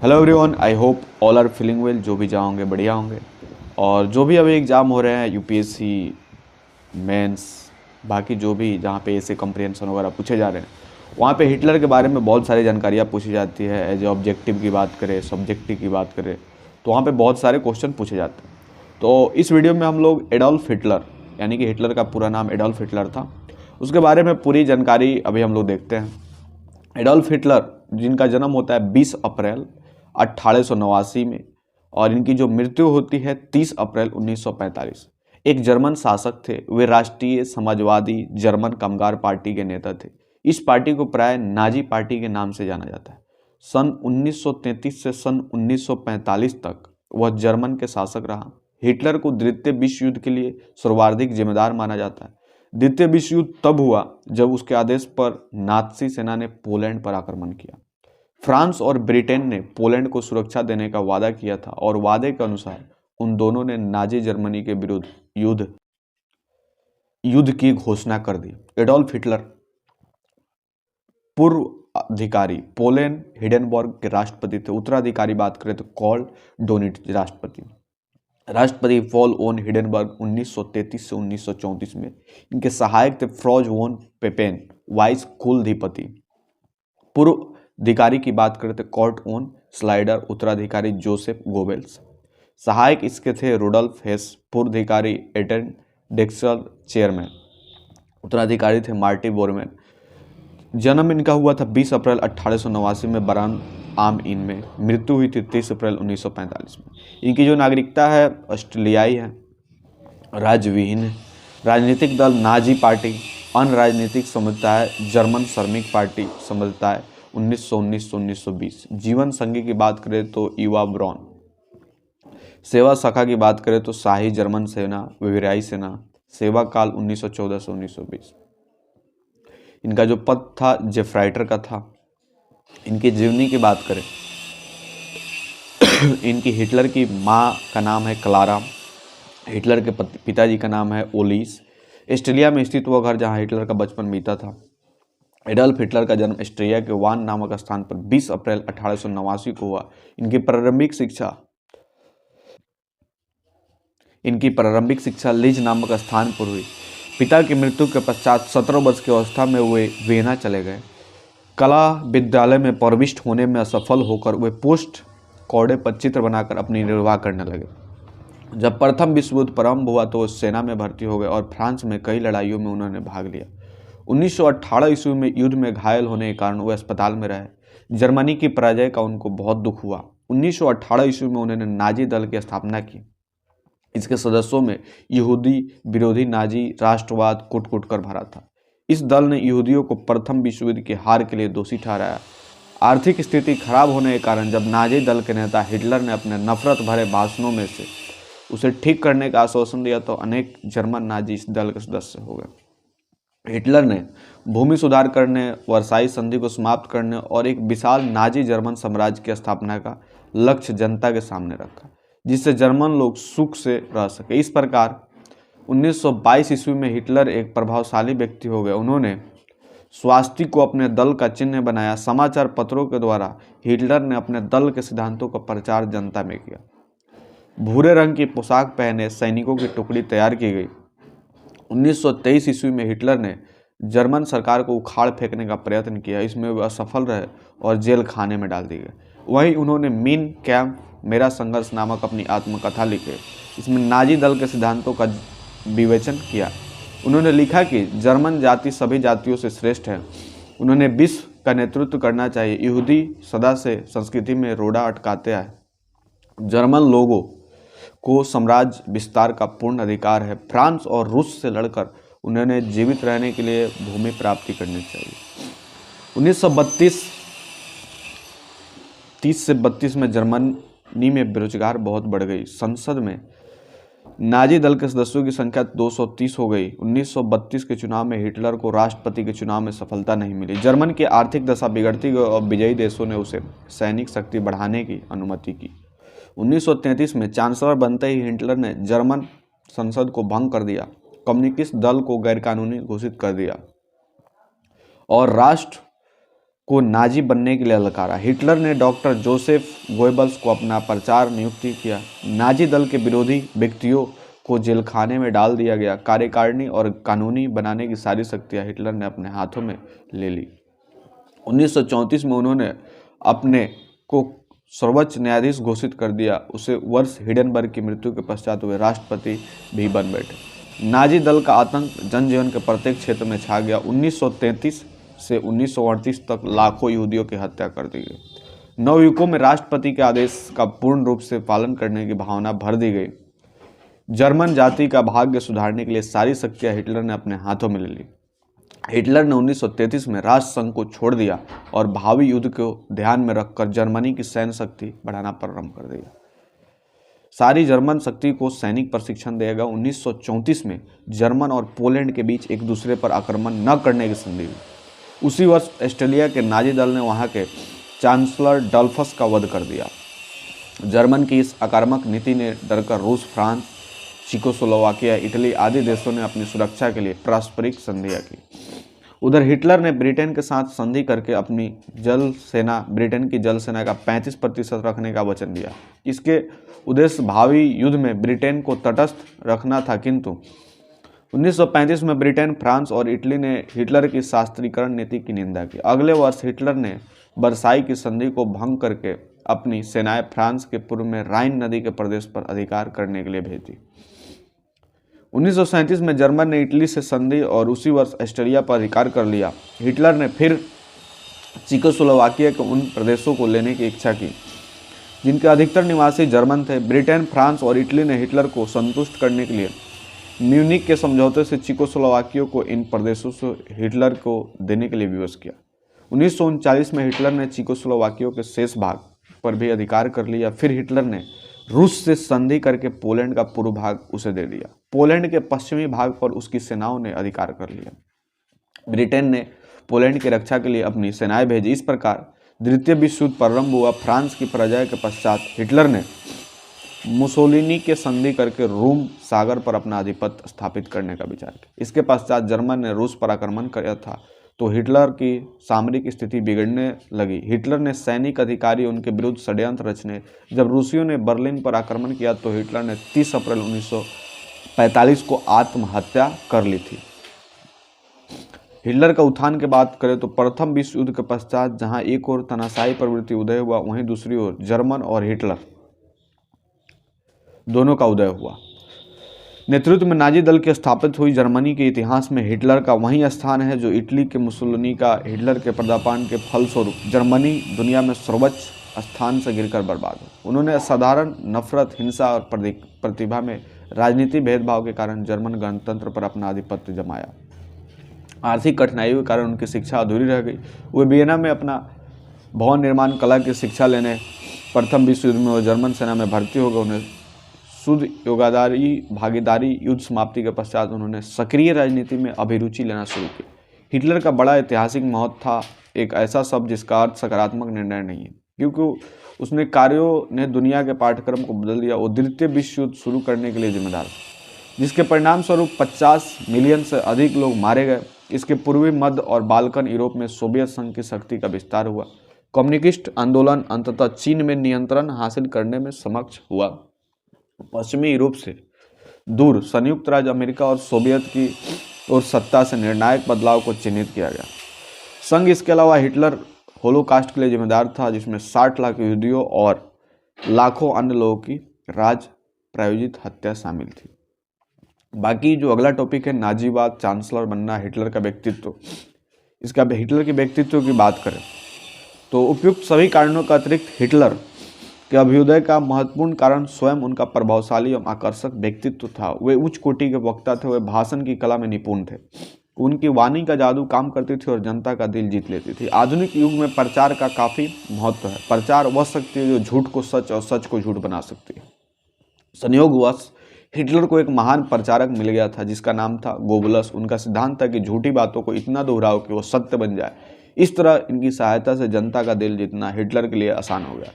Hello everyone, I hope all are feeling well. जो भी जाओगे बढ़िया होंगे। और जो भी अभी एग्ज़ाम हो रहे हैं यूपीएससी मेंस, बाकी जो भी जहाँ पे ऐसे कंप्रिहेंशन वगैरह पूछे जा रहे हैं, वहाँ पे हिटलर के बारे में बहुत सारी जानकारियाँ पूछी जाती है। एज ए ऑब्जेक्टिव की बात करें, सब्जेक्टिव की बात करें, तो वहाँ पे बहुत सारे क्वेश्चन पूछे जाते हैं। तो इस वीडियो में हम लोग एडोल्फ हिटलर, यानी कि हिटलर का पूरा नाम एडोल्फ हिटलर था, उसके बारे में पूरी जानकारी अभी हम लोग देखते हैं। एडोल्फ हिटलर जिनका जन्म होता है 20 अप्रैल 1889 में, और इनकी जो मृत्यु होती है 30 अप्रैल 1945। एक जर्मन शासक थे। वे राष्ट्रीय समाजवादी जर्मन कामगार पार्टी के नेता थे। इस पार्टी को प्राय नाजी पार्टी के नाम से जाना जाता है। सन 1933 से सन 1945 तक वह जर्मन के शासक रहा। हिटलर को द्वितीय विश्व युद्ध के लिए सर्वाधिक जिम्मेदार माना जाता है। द्वितीय विश्व युद्ध तब हुआ जब उसके आदेश पर नात्सी सेना ने पोलैंड पर आक्रमण किया। फ्रांस और ब्रिटेन ने पोलैंड को सुरक्षा देने का वादा किया था और वादे के अनुसार उन दोनों ने नाजी जर्मनी के विरुद्ध युद्ध की घोषणा कर दी। एडोल्फ हिटलर पूर्व अधिकारी पोलैंड हिडेनबर्ग के राष्ट्रपति थे। उत्तराधिकारी बात करें तो कार्ल डोनिट राष्ट्रपति वॉल ओन हिडेनबर्ग 1933 से 1934 में। इनके सहायक थे फ्रॉज वोन पेपेन, वाइस कुलाधिपति। पूर्व अधिकारी की बात करें तो कॉर्ट ओन स्लाइडर, उत्तराधिकारी जोसेफ गोबेल्स। सहायक इसके थे रोडल्फ हेस, पूर्व अधिकारी एटन डेक्सल चेयरमैन, उत्तराधिकारी थे मार्टी बोरमैन। जन्म इनका हुआ था 20 अप्रैल 1889 में बरान आम इन में। मृत्यु हुई थी 30 अप्रैल 1945 में। इनकी जो नागरिकता है ऑस्ट्रेलियाई है, राज्यविहीन है। राजनीतिक दल नाजी पार्टी, अन्य राजनीतिक समझता है जर्मन श्रमिक पार्टी समझता है 1919 से 1920। जीवन संगी की बात करें तो ईवा ब्रॉन। सेवा शाखा की बात करें तो शाही जर्मन सेना, विवराई सेना। सेवा काल 1914 से 1920। इनका जो पद था जेफ्राइटर का था। इनकी जीवनी की बात करें इनकी हिटलर की माँ का नाम है क्लारा, हिटलर के पिताजी का नाम है ओलिस। ऑस्ट्रेलिया में स्थित वह घर जहाँ हिटलर का बचपन बीता था। एडोल्फ हिटलर का जन्म ऑस्ट्रिया के वान नामक स्थान पर 20 अप्रैल 1889 को हुआ। इनकी प्रारंभिक शिक्षा लीज नामक स्थान पर हुई। पिता की मृत्यु के पश्चात 17 वर्ष की अवस्था में वे वियना चले गए। कला विद्यालय में प्रविष्ट होने में असफल होकर वे पोस्ट कौड़े पर चित्र बनाकर अपनी निर्वाह करने लगे। जब प्रथम विश्व युद्ध प्रारंभ हुआ तो वो सेना में भर्ती हो गए और फ्रांस में कई लड़ाइयों में उन्होंने भाग लिया। 1918 ईस्वी में युद्ध में घायल होने के कारण वे अस्पताल में रहे। जर्मनी की पराजय का उनको बहुत दुख हुआ। 1918 ईस्वी में उन्होंने नाजी दल की स्थापना की। इसके सदस्यों में यहूदी विरोधी नाजी राष्ट्रवाद कुट कुट कर भरा था। इस दल ने यहूदियों को प्रथम विश्व युद्ध की हार के लिए दोषी ठहराया। आर्थिक स्थिति खराब होने के कारण जब नाजी दल के नेता हिटलर ने अपने नफरत भरे भाषणों में से उसे ठीक करने का आश्वासन दिया तो अनेक जर्मन नाजी इस दल के सदस्य हो गए। हिटलर ने भूमि सुधार करने, वर्साई संधि को समाप्त करने और एक विशाल नाजी जर्मन साम्राज्य की स्थापना का लक्ष्य जनता के सामने रखा, जिससे जर्मन लोग सुख से रह सके। इस प्रकार 1922 ईस्वी में हिटलर एक प्रभावशाली व्यक्ति हो गए। उन्होंने स्वास्तिक को अपने दल का चिन्ह बनाया। समाचार पत्रों के द्वारा हिटलर ने अपने दल के सिद्धांतों का प्रचार जनता में किया। भूरे रंग की पोशाक पहने सैनिकों की टुकड़ी तैयार की गई। 1923 ईस्वी में हिटलर ने जर्मन सरकार को उखाड़ फेंकने का प्रयत्न किया। इसमें वे असफल रहे और जेल खाने में डाल दिए गए। वहीं उन्होंने मीन कैम्प मेरा संघर्ष नामक अपनी आत्मकथा लिखी। इसमें नाजी दल के सिद्धांतों का विवेचन किया। उन्होंने लिखा कि जर्मन जाति सभी जातियों से श्रेष्ठ है। उन्होंने विश्व का नेतृत्व करना चाहिए। यहूदी सदा से संस्कृति में रोड़ा अटकाते आए। जर्मन लोगों को साम्राज्य विस्तार का पूर्ण अधिकार है। फ्रांस और रूस से लड़कर उन्होंने जीवित रहने के लिए भूमि प्राप्ति करनी चाहिए। 1930 से 32 में जर्मनी में बेरोजगार बहुत बढ़ गई। संसद में नाजी दल के सदस्यों की संख्या 230 हो गई। 1932 के चुनाव में हिटलर को राष्ट्रपति के चुनाव में सफलता नहीं मिली। जर्मन की आर्थिक दशा बिगड़ती गई और विजयी देशों ने उसे सैनिक शक्ति बढ़ाने की अनुमति की। 1933 में चांसलर बनते ही हिटलर ने जर्मन संसद को भंग कर दिया, कम्युनिस्ट दल को गैरकानूनी घोषित कर दिया और राष्ट्र को नाजी बनने के लिए ललकारा। हिटलर ने डॉक्टर जोसेफ गोएबल्स को अपना प्रचार नियुक्ति किया। नाजी दल के विरोधी व्यक्तियों को जेलखाने में डाल दिया गया। कार्यकारिणी और कानूनी बनाने की सारी शक्तियां हिटलर ने अपने हाथों में ले ली। 1934 में उन्होंने अपने को सर्वोच्च न्यायाधीश घोषित कर दिया। उसे वर्ष हिडेनबर्ग की मृत्यु के पश्चात वे राष्ट्रपति भी बन बैठे। नाजी दल का आतंक जनजीवन के प्रत्येक क्षेत्र में छा गया। 1933 से 1938 तक लाखों यहूदियों की हत्या कर दी गई। नवयुवकों में राष्ट्रपति के आदेश का पूर्ण रूप से पालन करने की भावना भर दी गई। जर्मन जाति का भाग्य सुधारने के लिए सारी शक्तियां हिटलर ने अपने हाथों में ले ली। हिटलर ने 1933 में राष्ट्रसंघ को छोड़ दिया और भावी युद्ध को ध्यान में रखकर जर्मनी की सैन्य शक्ति बढ़ाना प्रारंभ कर दिया। सारी जर्मन शक्ति को सैनिक प्रशिक्षण देगा। 1934 में जर्मन और पोलैंड के बीच एक दूसरे पर आक्रमण न करने की संधि हुई। उसी वर्ष ऑस्ट्रेलिया के नाजी दल ने वहां के चांसलर डल्फस का वध कर दिया। जर्मन की इस आक्रामक नीति ने डरकर रूस, फ्रांस, चेकोस्लोवाकिया, इटली आदि देशों ने अपनी सुरक्षा के लिए पारस्परिक संधियां की। उधर हिटलर ने ब्रिटेन के साथ संधि करके अपनी ब्रिटेन की जल सेना का 35% रखने का वचन दिया। इसके उद्देश्य भावी युद्ध में ब्रिटेन को तटस्थ रखना था, किंतु 1935 में ब्रिटेन, फ्रांस और इटली ने हिटलर की शास्त्रीकरण नीति की निंदा की। अगले वर्ष हिटलर ने वर्साई की संधि को भंग करके अपनी सेनाएं फ्रांस के पूर्व में राइन नदी के प्रदेश पर अधिकार करने के लिए भेज दी। 1937 में जर्मन ने इटली से संधि और उसी वर्ष ऑस्ट्रिया पर अधिकार कर लिया। हिटलर ने फिर चेकोस्लोवाकिया के उन प्रदेशों को लेने की इच्छा की जिनके अधिकतर निवासी जर्मन थे। ब्रिटेन, फ्रांस और इटली ने हिटलर को संतुष्ट करने के लिए म्यूनिख के समझौते से चेकोस्लोवाकिया को इन प्रदेशों से हिटलर को देने के लिए विवश किया। 1939 में हिटलर ने चेकोस्लोवाकिया के शेष भाग पर भी अधिकार कर लिया। फिर हिटलर ने रूस से संधि करके पोलैंड का पूर्व भाग उसे दे दिया। पोलैंड के पश्चिमी भाग पर उसकी सेनाओं ने अधिकार कर लिया। ब्रिटेन ने पोलैंड की रक्षा के लिए अपनी सेनाएं भेजी। इस प्रकार द्वितीय विश्व युद्ध प्रारंभ हुआ। फ्रांस की पराजय के पश्चात हिटलर ने मुसोलिनी के संधि करके रूम सागर पर अपना आधिपत्य स्थापित करने का विचार किया। इसके पश्चात जर्मन ने रूस पर आक्रमण किया था तो हिटलर की सामरिक स्थिति बिगड़ने लगी। हिटलर ने सैनिक अधिकारी उनके विरुद्ध षड्यंत्र रचने। जब रूसियों ने बर्लिन पर आक्रमण किया तो हिटलर ने 30 अप्रैल 1945 को आत्महत्या कर ली थी। हिटलर का उत्थान की बात करें तो प्रथम विश्व युद्ध के पश्चात जहां एक ओर तानाशाही प्रवृत्ति उदय हुआ, वहीं दूसरी ओर जर्मन और हिटलर दोनों का उदय हुआ। नेतृत्व में नाजी दल की स्थापित हुई जर्मनी के इतिहास में हिटलर का वही स्थान है जो इटली के मुसोलिनी का। हिटलर के पर्दापान के फलस्वरूप जर्मनी दुनिया में सर्वोच्च स्थान से गिरकर बर्बाद हो। उन्होंने असाधारण नफरत, हिंसा और प्रतिभा में राजनीति भेदभाव के कारण जर्मन गणतंत्र पर अपना आधिपत्य जमाया। आर्थिक कठिनाइयों के कारण उनकी शिक्षा अधूरी रह गई। वे वियना में अपना भवन निर्माण कला की शिक्षा लेने प्रथम विश्व युद्ध में वो जर्मन सेना में भर्ती हो गए। उन्हें शुद्ध योगादारी भागीदारी युद्ध समाप्ति के पश्चात उन्होंने सक्रिय राजनीति में अभिरुचि लेना शुरू की। हिटलर का बड़ा ऐतिहासिक महत्व था, एक ऐसा शब्द जिसका अर्थ सकारात्मक निर्णय नहीं है, क्योंकि उसने कार्यों ने दुनिया के पाठ्यक्रम को बदल दिया। वो द्वितीय विश्व युद्ध शुरू करने के लिए जिम्मेदार था, जिसके परिणाम स्वरूप 50 मिलियन से अधिक लोग मारे गए। इसके पूर्वी मध्य और बाल्कन यूरोप में सोवियत संघ की शक्ति का विस्तार हुआ। कम्युनिस्ट आंदोलन अंततः चीन में नियंत्रण हासिल करने में सक्षम हुआ। पश्चिमी यूरोप से दूर संयुक्त राज्य अमेरिका और सोवियत की ओर सत्ता से निर्णायक बदलाव को चिन्हित किया गया। संघ इसके अलावा हिटलर होलोकास्ट के लिए जिम्मेदार था, जिसमें 60 लाख यहूदियों और लाखों अन्य लोगों की राज प्रायोजित हत्या शामिल थी। बाकी जो अगला टॉपिक है नाजीवाद, चांसलर बनना, हिटलर का व्यक्तित्व। इसका हिटलर के व्यक्तित्व की बात करें तो उपयुक्त सभी कारणों का अतिरिक्त हिटलर के अभ्युदय का महत्वपूर्ण कारण स्वयं उनका प्रभावशाली एवं आकर्षक व्यक्तित्व था। वे उच्च कोटि के वक्ता थे, वे भाषण की कला में निपुण थे। उनकी वाणी का जादू काम करती थी और जनता का दिल जीत लेती थी। आधुनिक युग में प्रचार का काफ़ी महत्व है। प्रचार वह शक्ति है जो झूठ को सच और सच को झूठ बना सकती है। संयोगवश हिटलर को एक महान प्रचारक मिल गया था जिसका नाम था गोबल्स। उनका सिद्धांत था कि झूठी बातों को इतना दोहराओ कि वो सत्य बन जाए। इस तरह इनकी सहायता से जनता का दिल जीतना हिटलर के लिए आसान हो गया।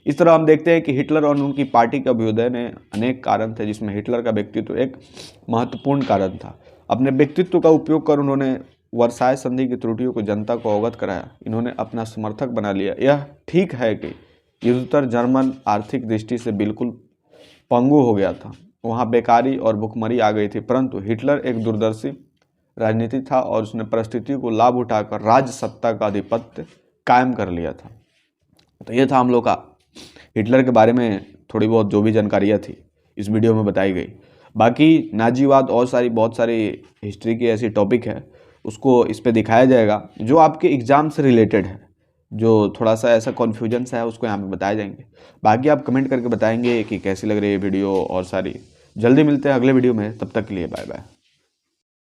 इस तरह हम देखते हैं कि हिटलर और उनकी पार्टी के अभ्युदय ने अनेक कारण थे, जिसमें हिटलर का व्यक्तित्व एक महत्वपूर्ण कारण था। अपने व्यक्तित्व का उपयोग कर उन्होंने वर्साय संधि की त्रुटियों को जनता को अवगत कराया, इन्होंने अपना समर्थक बना लिया। यह ठीक है कि युद्धोत्तर जर्मन आर्थिक दृष्टि से बिल्कुल पंगु हो गया था, वहाँ बेकारी और भुखमरी आ गई थी, परंतु हिटलर एक दूरदर्शी राजनीति था और उसने परिस्थिति को लाभ उठाकर राज्य सत्ता का आधिपत्य कायम कर लिया था। तो ये था हम लोग का हिटलर के बारे में थोड़ी बहुत जो भी जानकारियाँ थी इस वीडियो में बताई गई। बाकी नाजीवाद और बहुत सारी हिस्ट्री की ऐसी टॉपिक है, उसको इस पे दिखाया जाएगा जो आपके एग्ज़ाम से रिलेटेड है, जो थोड़ा सा ऐसा कॉन्फ्यूजन सा है उसको यहाँ पे बताए जाएंगे। बाकी आप कमेंट करके बताएंगे कि कैसी लग रही है वीडियो और सारी। जल्दी मिलते हैं अगले वीडियो में, तब तक के लिए बाय बाय।